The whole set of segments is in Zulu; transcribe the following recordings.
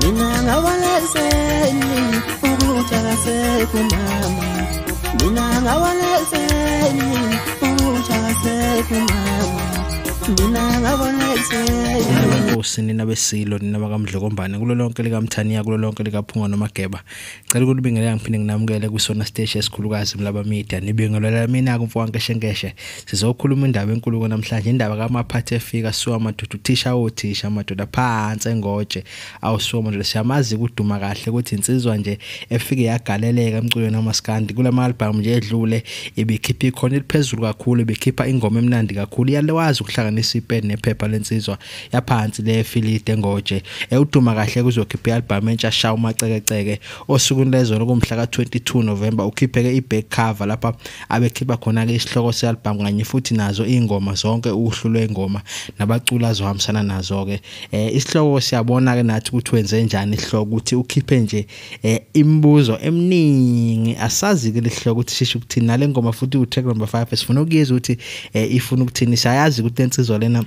mina ngawalezeni ukuthakasekho mama mina ngawalezeni ukuthakasekho mama mina ngawalezeni Nkosi nina besilo nina bakamdlokombane kulo lonke likaMthaniya kulo lonke likaPhunga noMageba ngicela ukulibingelela ngiphinde nginamukele kwisona stage esikhulukazi mlaba media nibingelela mina kumfowonke Shenkeshe sizokhuluma indaba enkulu namhlanje indaba kaMaphathe efika suwa madoda uthisha othisha madoda phansi engoje awusuwa madoda siyamazi kuduma kahle ukuthi insizwa nje efike yagaleleka emculweni wamaskandi kulama album nje edlule ibikhipha ikhona eliphezulu kakhulu ibikhipha ingoma emnandi kakhulu yalewazi ukuhlanganisa ipen nephepha lensizwa yaphansi le filite ngoje uduma kahle kuzokhipha ialbum entsha shawu macekeceke osukwini lezo lokumhla ka22 November ukhipheke iback cover lapha abekhipha khona ke isihloko sealbum kanye futhi nazo ingoma zonke uhlu lwengoma nabaculi azohambisana nazo ke isihloko siyabona ke nathi ukuthi wenze njani isihloko ukuthi ukhiphe nje imibuzo eminingi asazi ke lesihloko ukuthi shisho ukuthini nale ngoma futhi utrack number 5 esifuna ukuyeza ukuthi ifuna ukuthini siyazi ukuthi lensizwa lena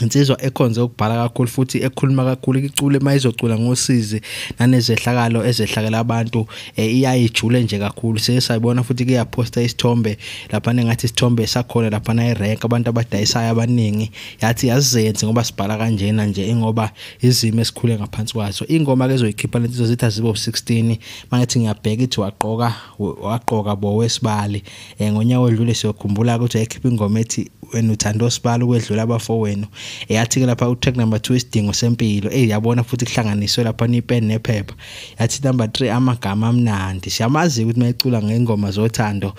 insizwa ekhonze ukubhala kakhulu futhi ekhuluma kakhulu icule mayizocula ngosizi nanezehlakalo ezehlakela abantu iyayijule nje kakhulu sesayibona futhi ke yaposta isithombe lapha nengathi isithombe sakhona lapha na irank abantu abadayisayo abaningi yathi yazenze ngoba sibhala kanjena nje ingoba izimo esikhule ngaphansi kwazo ingoma ke ezoyikhipha lensizwa zithi azibo 16 mangathi ngiyabheka ithi waqoka bo wesibali ngonyaka odlule siyokhumbula ukuthi ayikhipha ingoma ethi wena uthando osibali ukwedlula abafowenu yathi ke lapha utrack number 2 isidingo sempilo yabona futhi kuhlanganiswe lapha nipen nephepha yathi number 3 amagama amnandi siyamazi ukuthi mayicula ngengoma zothando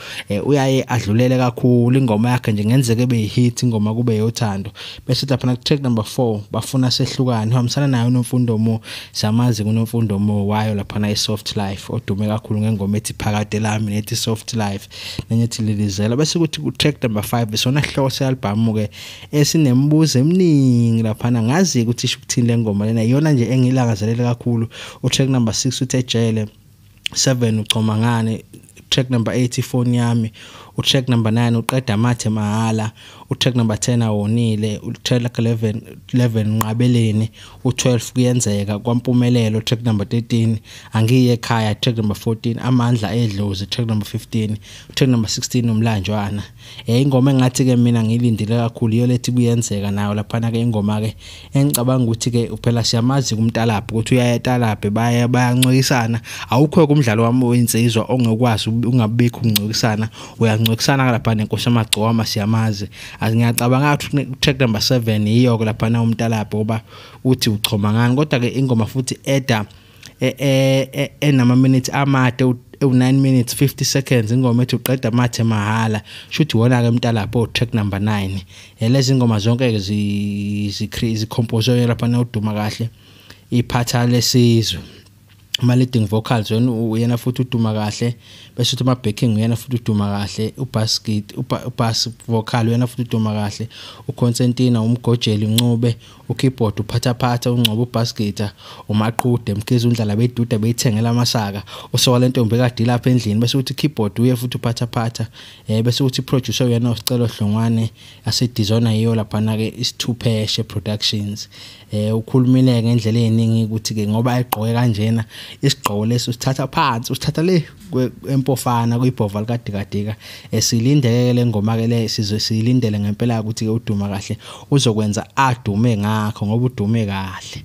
uyaye adlulele kakhulu ingoma yakhe nje ngenzeke be hit ingoma kube yothando bese lapha na track number 4 bafuna sehlukane uhambisana nayo uNomfundo Mo siyamazi kuNomfundo Mo wayo lapha na isoft life odume kakhulu ngengoma ethi phakade lami nethi soft life nenyethi lilizela bese kuthi utrack number 5 isona hloko sealbum ke esinembuzo eminingi lapha ngazi ukuthi isho ukuthini lengoma lena iyona nje engilangazelele kakhulu utrack number 6 uthe jele 7 ucoma ngane track number 8 ifoni yami utrack number 9 uqeda mathe mahala utrack number 10 awonile utrack 11 nqabeleni u12 kuyenzeka kwampumelelo track number 13 angiye ekhaya track number 14 amandla edlozi track number 15 track number 16 umlanjwana ingoma engathi ke mina ngilindile kakhulu iyo lethi kuyenzeka nayo lapha ke ingoma ke engicabanga ukuthi ke uphela siyamazi kumntalapho ukuthi uyayetalaphe bayancokisana awukho kumdlalo wami wensizwa ongekwazi ungabikho ungcokisana uyancokisana lapha nenkosi amagcoma siyamazi ngiyacabanga ukuthi track number 7 iyo lapha na umntalapho ngoba uthi uchoma ngani kodwa ke ingoma futhi eda enama minutes amade u9 minutes 50 seconds ingoma ethi uqeda mathe mahala shuthi wona ke mntalapho track number 9 lezi ingoma zonke ke zicompose lapha na uduma kahle iphatha lesizwe ama leading vocals uyena futhi uduma kahle bese uthi ama backing uyena futhi uduma kahle ubass vocal uyena futhi uduma kahle uConstantina umgojeli uncube ukeyboard uphatha ungcobo ubass guitar umaqhude mkhize undlala beduda beyithengela amasaka usoka lentombi kade lapha endlini bese uthi keyboard uye futhi uphatha bese uthi producer uyena usicelo Hlongwane ase designer yiyo lapha na ke isithupheshe productions ukhulumile ngendlela eziningi ukuthi ke ngoba ayigqoke kanjena isigqoko leso sithatha phansi usithatha le empofana kuyibhova likadikadika silindele le ngoma ke le sizilindele ngempela ukuthi ke uduma kahle uzokwenza adume ngakho ngoba udume kahle